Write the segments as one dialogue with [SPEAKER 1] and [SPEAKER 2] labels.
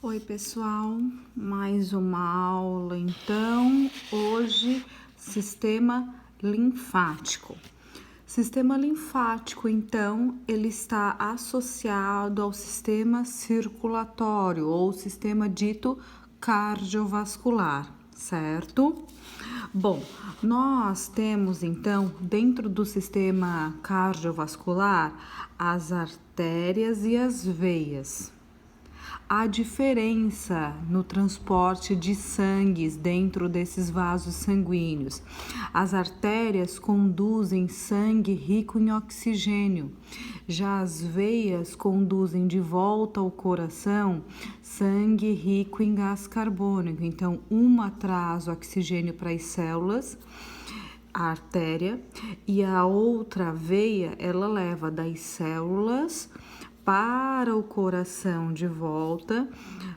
[SPEAKER 1] Oi, pessoal, mais uma aula então. Hoje, sistema linfático. Sistema linfático, então, ele está associado ao sistema circulatório ou sistema dito cardiovascular, certo? Bom, nós temos então dentro do sistema cardiovascular as artérias e as veias. Há diferença no transporte de sangue dentro desses vasos sanguíneos. As artérias conduzem sangue rico em oxigênio, já as veias conduzem de volta ao coração sangue rico em gás carbônico. Então, uma traz oxigênio para as células, a artéria, e a outra veia, ela leva das células para o coração de volta,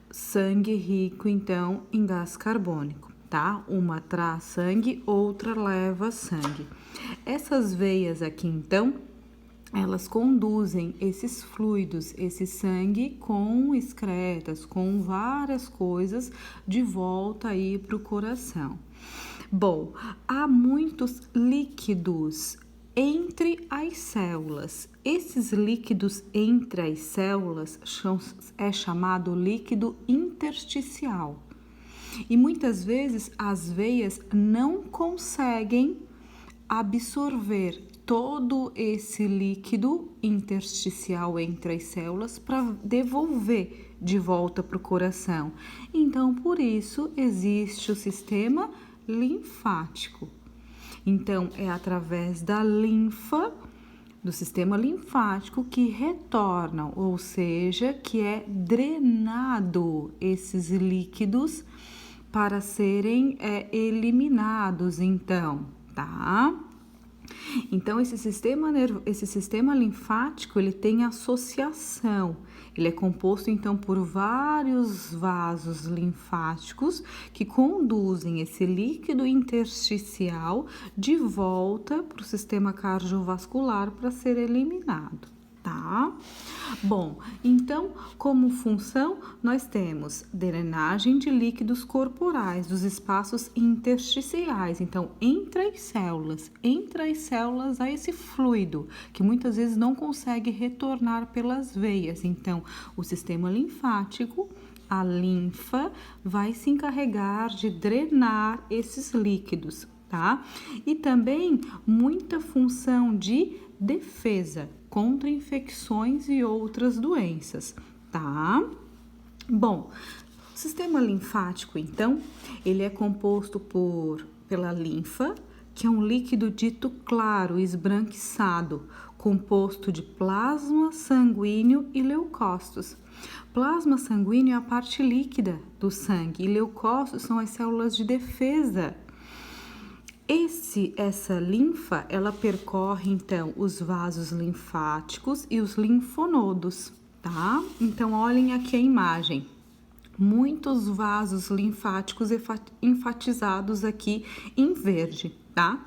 [SPEAKER 1] sangue rico então em gás carbônico, tá? Uma traz sangue, outra leva sangue. Essas veias aqui então, elas conduzem esses fluidos, esse sangue com excretas, com várias coisas de volta aí para o coração. Bom, há muitos líquidos entre as células. Esses líquidos entre as células é chamado líquido intersticial. E muitas vezes as veias não conseguem absorver todo esse líquido intersticial entre as células para devolver de volta para o coração. Então, por isso existe o sistema linfático. Então, é através da linfa, do sistema linfático, que retornam, ou seja, que é drenado esses líquidos para serem eliminados, então, tá? Então, esse sistema linfático, ele tem associação. Ele é composto, então, por vários vasos linfáticos que conduzem esse líquido intersticial de volta para o sistema cardiovascular para ser eliminado, tá? Bom, então, como função, nós temos drenagem de líquidos corporais dos espaços intersticiais. Então, entre as células há esse fluido que muitas vezes não consegue retornar pelas veias. Então, o sistema linfático, a linfa, vai se encarregar de drenar esses líquidos, tá? E também muita função de defesa contra infecções e outras doenças, tá? Bom, o sistema linfático, então, ele é composto pela linfa, que é um líquido dito claro, esbranquiçado, composto de plasma sanguíneo e leucócitos. Plasma sanguíneo é a parte líquida do sangue e leucócitos são as células de defesa. Essa linfa, ela percorre, então, os vasos linfáticos e os linfonodos, tá? Então, olhem aqui a imagem. Muitos vasos linfáticos enfatizados aqui em verde, tá?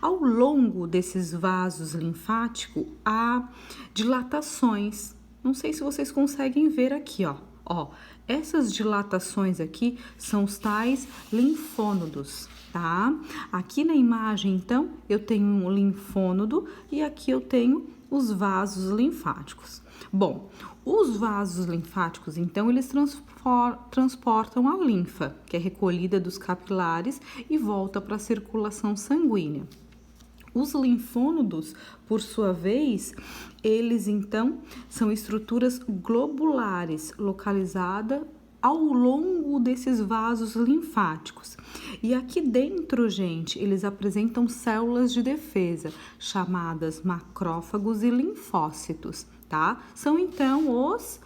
[SPEAKER 1] Ao longo desses vasos linfáticos, há dilatações. Não sei se vocês conseguem ver aqui, ó. Essas dilatações aqui são os tais linfônodos, tá? Aqui na imagem, então, eu tenho um linfônodo e aqui eu tenho os vasos linfáticos. Bom, os vasos linfáticos, então, eles transportam a linfa, que é recolhida dos capilares e volta para a circulação sanguínea. Os linfônodos, por sua vez, eles então são estruturas globulares localizadas ao longo desses vasos linfáticos. E aqui dentro, gente, eles apresentam células de defesa, chamadas macrófagos e linfócitos, tá? São então os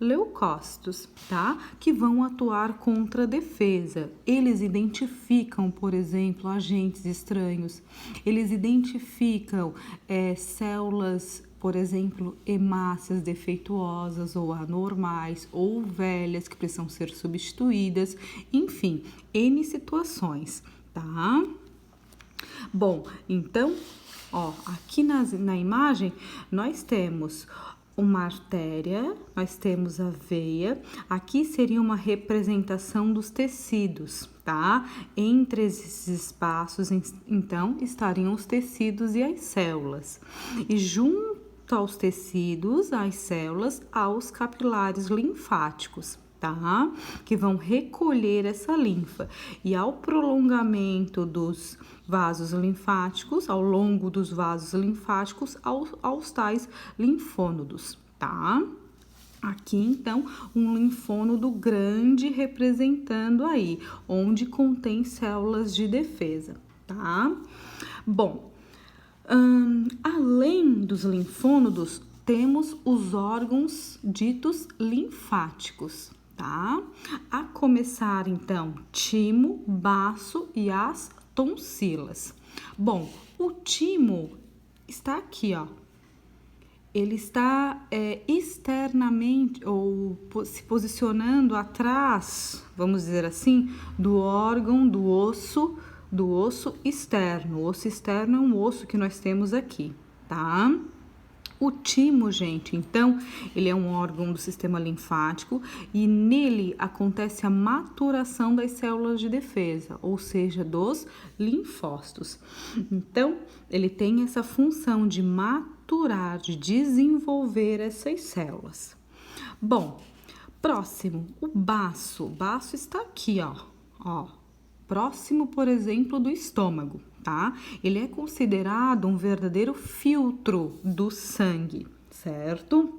[SPEAKER 1] leucócitos, tá? Que vão atuar contra a defesa. Eles identificam, por exemplo, agentes estranhos. Eles identificam células, por exemplo, hemácias defeituosas ou anormais ou velhas que precisam ser substituídas. Enfim, N situações, tá? Bom, então, aqui na imagem nós temos uma artéria, nós temos a veia. Aqui seria uma representação dos tecidos, tá? Entre esses espaços, então, estariam os tecidos e as células. E junto aos tecidos, às células, aos capilares linfáticos, tá? Que vão recolher essa linfa. E ao prolongamento dos vasos linfáticos, ao longo dos vasos linfáticos, aos tais linfônodos, tá? Aqui, então, um linfônodo grande representando aí, onde contém células de defesa, tá? Bom, além dos linfônodos, temos os órgãos ditos linfáticos, tá? A começar, então, timo, baço e as tonsilas. Bom, o timo está aqui, ó. Ele está externamente ou se posicionando atrás, vamos dizer assim, do órgão do osso externo. O osso externo é um osso que nós temos aqui, tá? O timo, gente, então, ele é um órgão do sistema linfático e nele acontece a maturação das células de defesa, ou seja, dos linfócitos. Então, ele tem essa função de maturar, de desenvolver essas células. Bom, próximo, o baço. O baço está aqui, ó, próximo, por exemplo, do estômago, tá? Ele é considerado um verdadeiro filtro do sangue, certo?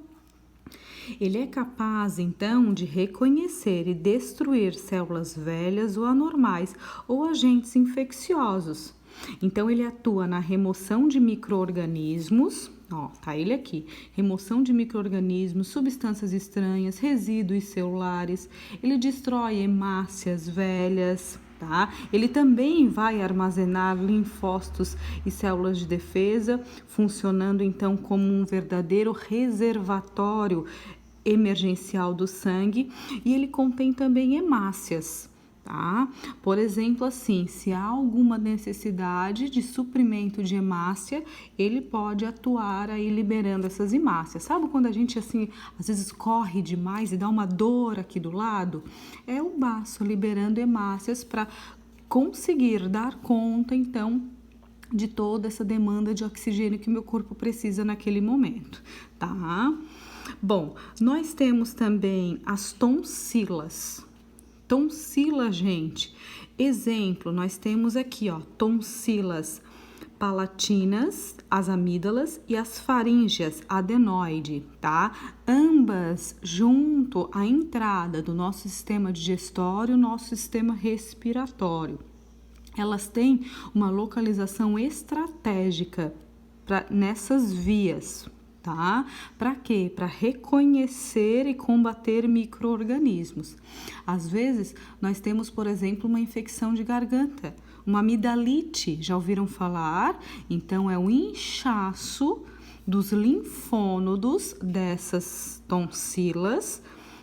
[SPEAKER 1] Ele é capaz, então, de reconhecer e destruir células velhas ou anormais ou agentes infecciosos. Então, ele atua na remoção de micro-organismos, ó, tá ele aqui, remoção de micro-organismos, substâncias estranhas, resíduos celulares, ele destrói hemácias velhas, tá? Ele também vai armazenar linfócitos e células de defesa, funcionando então como um verdadeiro reservatório emergencial do sangue, e ele contém também hemácias, tá? Por exemplo, assim, se há alguma necessidade de suprimento de hemácia, ele pode atuar aí liberando essas hemácias. Sabe quando a gente, assim, às vezes corre demais e dá uma dor aqui do lado? É o baço liberando hemácias para conseguir dar conta, então, de toda essa demanda de oxigênio que meu corpo precisa naquele momento, tá? Bom, nós temos também as tonsilas. Tonsila, gente, exemplo, nós temos aqui, ó, tonsilas palatinas, as amígdalas e as faríngeas, adenoide, tá? Ambas junto à entrada do nosso sistema digestório, nosso sistema respiratório. Elas têm uma localização estratégica nessas vias, tá? Para quê? Para reconhecer e combater micro-organismos. Às vezes, nós temos, por exemplo, uma infecção de garganta, uma amidalite, já ouviram falar? Então, é o inchaço dos linfônodos dessas tonsilas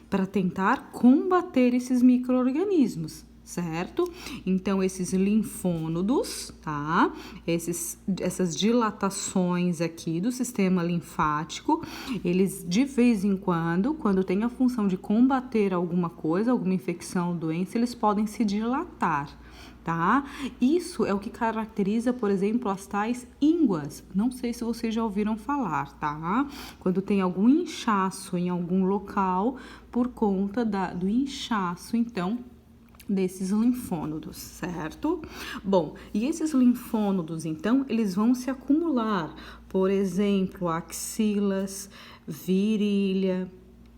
[SPEAKER 1] para tentar combater esses micro-organismos, certo? Então, esses linfônodos, tá? Essas dilatações aqui do sistema linfático, eles de vez em quando tem a função de combater alguma coisa, alguma infecção ou doença, eles podem se dilatar, tá? Isso é o que caracteriza, por exemplo, as tais ínguas. Não sei se vocês já ouviram falar, tá? Quando tem algum inchaço em algum local por conta do inchaço, então, desses linfônodos, certo? Bom, e esses linfônodos, então, eles vão se acumular, por exemplo, axilas, virilha,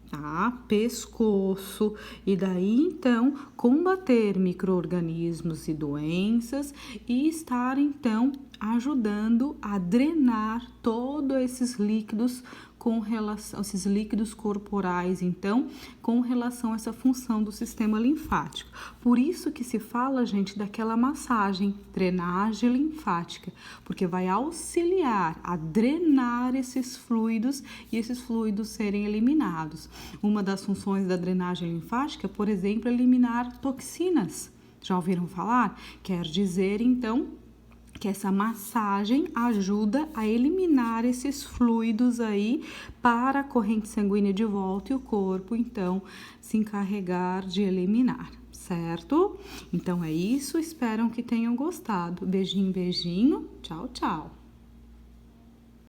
[SPEAKER 1] tá? Pescoço, e daí, então, combater micro-organismos e doenças e estar, então, ajudando a drenar todos esses líquidos com relação, esses líquidos corporais, então, com relação a essa função do sistema linfático. Por isso que se fala, gente, daquela massagem, drenagem linfática, porque vai auxiliar a drenar esses fluidos e esses fluidos serem eliminados. Uma das funções da drenagem linfática, por exemplo, é eliminar toxinas. Já ouviram falar? Quer dizer, então, que essa massagem ajuda a eliminar esses fluidos aí para a corrente sanguínea de volta e o corpo, então, se encarregar de eliminar, certo? Então é isso, espero que tenham gostado. Beijinho, beijinho, tchau, tchau.